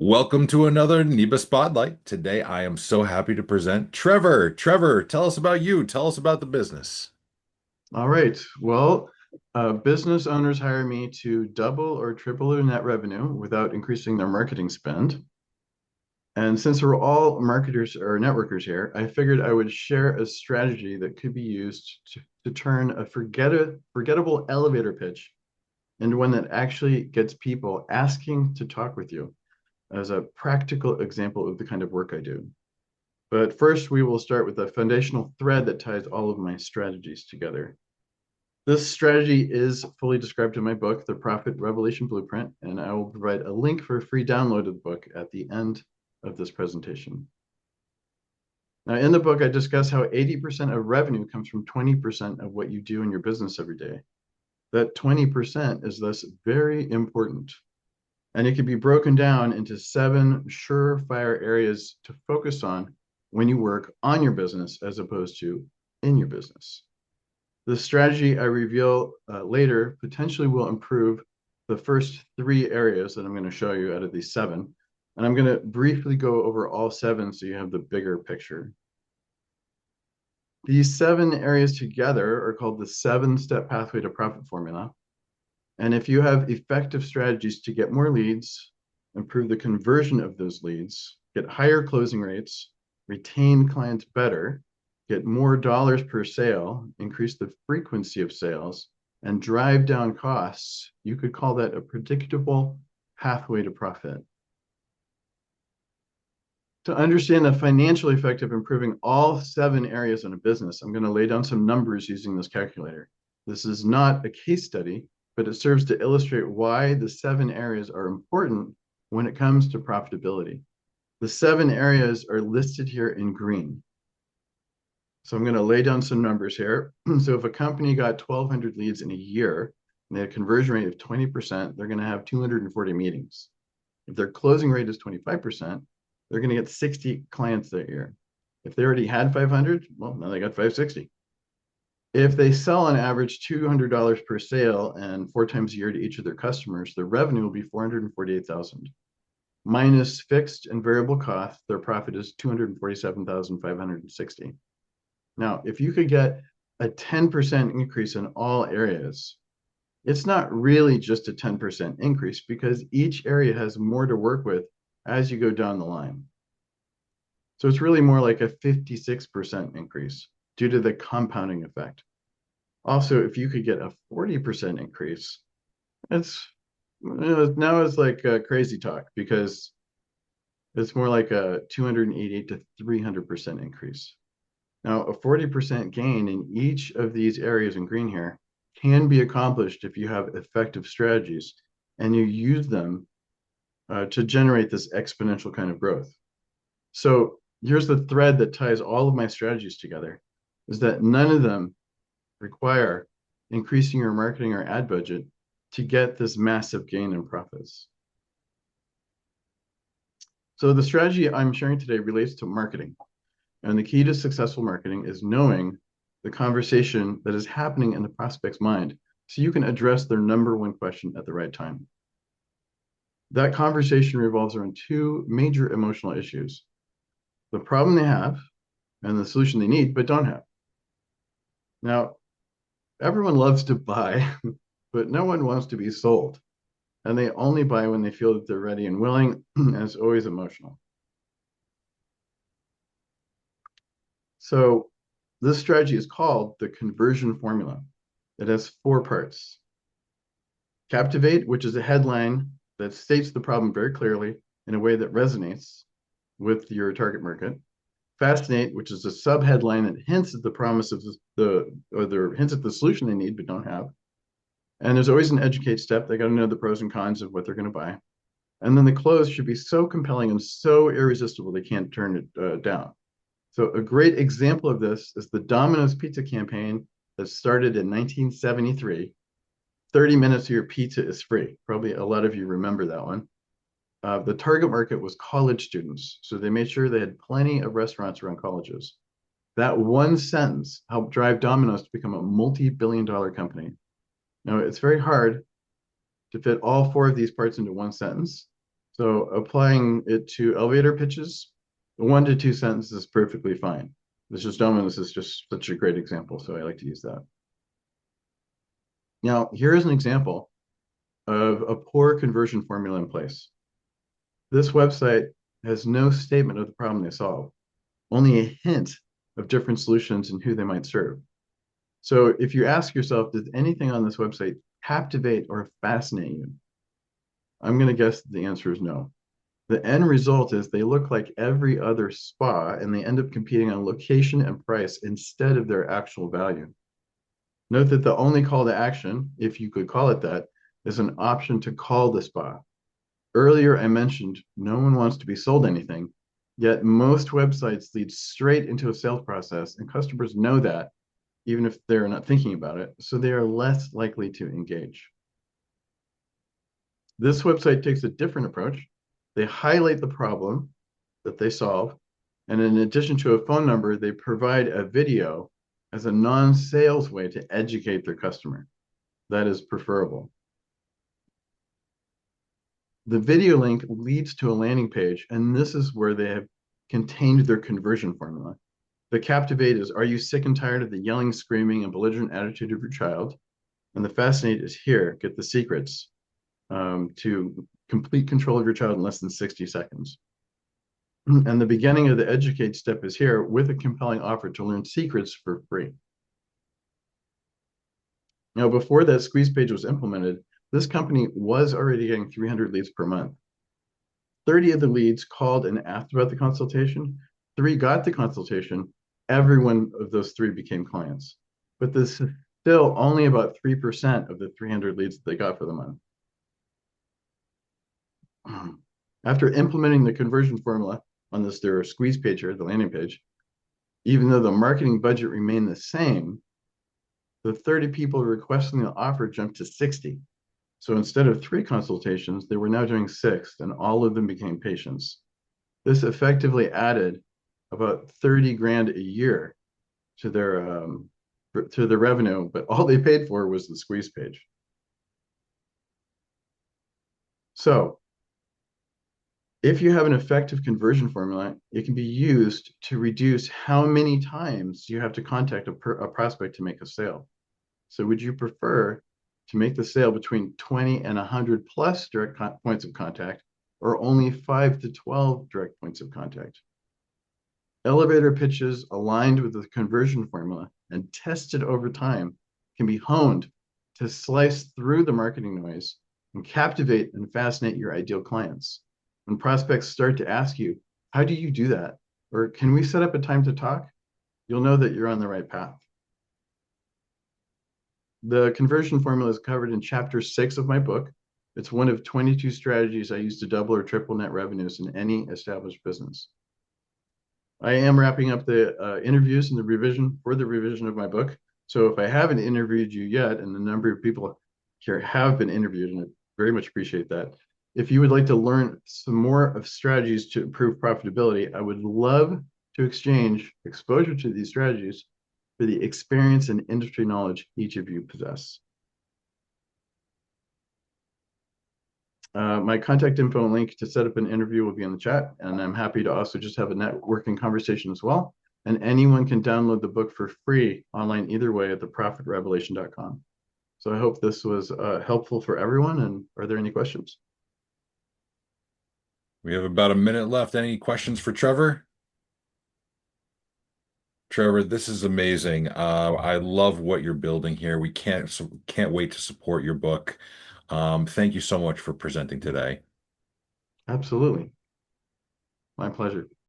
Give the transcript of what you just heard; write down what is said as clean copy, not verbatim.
Welcome to another NEBA Spotlight. Today, I am so happy to present Trevor. Trevor, tell us about you. Tell us about the business. All right. Business owners hire me to double or triple their net revenue without increasing their marketing spend. And since we're all marketers or networkers here, I figured I would share a strategy that could be used to turn a forgettable elevator pitch into one that actually gets people asking to talk with you as a practical example of the kind of work I do. But first, we will start with the foundational thread that ties all of my strategies together. This strategy is fully described in my book, The Profit Revelation Blueprint, and I will provide a link for a free download of the book at the end of this presentation. Now, in the book, I discuss how 80% of revenue comes from 20% of what you do in your business every day. That 20% is thus very important, and it can be broken down into 7 surefire areas to focus on when you work on your business as opposed to in your business. The strategy I reveal later potentially will improve the first 3 areas that I'm going to show you out of these 7. And I'm going to briefly go over all 7 so you have the bigger picture. These 7 areas together are called the 7-step pathway to profit formula. And if you have effective strategies to get more leads, improve the conversion of those leads, get higher closing rates, retain clients better, get more dollars per sale, increase the frequency of sales, and drive down costs, you could call that a predictable pathway to profit. To understand the financial effect of improving all 7 areas in a business, I'm going to lay down some numbers using this calculator. This is not a case study, but it serves to illustrate why the 7 areas are important when it comes to profitability. The 7 areas are listed here in green. So I'm going to lay down some numbers here. So if a company got 1,200 leads in a year and they had a conversion rate of 20%, they're going to have 240 meetings. If their closing rate is 25%, they're going to get 60 clients that year. If they already had 500, well, now they got 560. If they sell on average $200 per sale and 4 times a year to each of their customers, their revenue will be 448,000. Minus fixed and variable costs, their profit is 247,560. Now, if you could get a 10% increase in all areas, it's not really just a 10% increase because each area has more to work with as you go down the line. So it's really more like a 56% increase due to the compounding effect. Also, if you could get a 40% increase, it's now it's like crazy talk because it's more like a 288 to 300% increase. Now, a 40% gain in each of these areas in green here can be accomplished if you have effective strategies and you use them to generate this exponential kind of growth. So here's the thread that ties all of my strategies together, is that none of them require increasing your marketing or ad budget to get this massive gain in profits. So the strategy I'm sharing today relates to marketing. And the key to successful marketing is knowing the conversation that is happening in the prospect's mind so you can address their number one question at the right time. That conversation revolves around 2 major emotional issues: the problem they have and the solution they need but don't have. Now, everyone loves to buy, but no one wants to be sold. And they only buy when they feel that they're ready and willing, and it's always emotional. So this strategy is called the conversion formula. It has 4 parts. Captivate, which is a headline that states the problem very clearly in a way that resonates with your target market. Fascinate, which is a sub-headline that hints at the promise of hints at the solution they need but don't have. And there's always an educate step. They got to know the pros and cons of what they're going to buy. And then the close should be so compelling and so irresistible they can't turn it down. So a great example of this is the Domino's pizza campaign that started in 1973. 30 minutes of your pizza is free. Probably a lot of you remember that one. The target market was college students. So they made sure they had plenty of restaurants around colleges. That one sentence helped drive Domino's to become a multi-billion-dollar company. Now, it's very hard to fit all 4 of these parts into one sentence. So applying it to elevator pitches, 1 to 2 sentences is perfectly fine. This is just such a great example, so I like to use that. Now, here is an example of a poor conversion formula in place. This website has no statement of the problem they solve, only a hint of different solutions and who they might serve. So if you ask yourself, does anything on this website captivate or fascinate you? I'm going to guess the answer is no. The end result is they look like every other spa and they end up competing on location and price instead of their actual value. Note that the only call to action, if you could call it that, is an option to call the spa. Earlier, I mentioned no one wants to be sold anything, yet most websites lead straight into a sales process, and customers know that, even if they're not thinking about it, so they are less likely to engage. This website takes a different approach. They highlight the problem that they solve, and in addition to a phone number, they provide a video as a non-sales way to educate their customer. That is preferable. The video link leads to a landing page, and this is where they have contained their conversion formula. The captivate is, are you sick and tired of the yelling, screaming, and belligerent attitude of your child? And the fascinate is here, get the secrets to complete control of your child in less than 60 seconds. And the beginning of the educate step is here with a compelling offer to learn secrets for free. Now, before that squeeze page was implemented, this company was already getting 300 leads per month. 30 of the leads called and asked about the consultation. 3 got the consultation. Every one of those 3 became clients. But this is still only about 3% of the 300 leads that they got for the month. After implementing the conversion formula on their squeeze page here, the landing page, even though the marketing budget remained the same, the 30 people requesting the offer jumped to 60. So instead of 3 consultations, they were now doing 6, and all of them became patients. This effectively added about 30 grand a year to their revenue, but all they paid for was the squeeze page. So if you have an effective conversion formula, it can be used to reduce how many times you have to contact a prospect to make a sale. So would you prefer to make the sale between 20 and 100 plus direct points of contact, or only 5 to 12 direct points of contact? Elevator pitches aligned with the conversion formula and tested over time can be honed to slice through the marketing noise and captivate and fascinate your ideal clients. When prospects start to ask you, how do you do that? Or can we set up a time to talk? You'll know that you're on the right path. The conversion formula is covered in chapter 6 of my book. It's one of 22 strategies I use to double or triple net revenues in any established business. I am wrapping up the interviews and the revision of my book. So if I haven't interviewed you yet, and the number of people here have been interviewed, and I very much appreciate that. If you would like to learn some more of strategies to improve profitability, I would love to exchange exposure to these strategies for the experience and industry knowledge each of you possess. My contact info and link to set up an interview will be in the chat, and I'm happy to also just have a networking conversation as well. And anyone can download the book for free online either way at theprofitrevelation.com. So I hope this was helpful for everyone. And are there any questions? We have about a minute left. Any questions for Trevor? Trevor, this is amazing. I love what you're building here. We can't wait to support your book. Thank you so much for presenting today. Absolutely. My pleasure.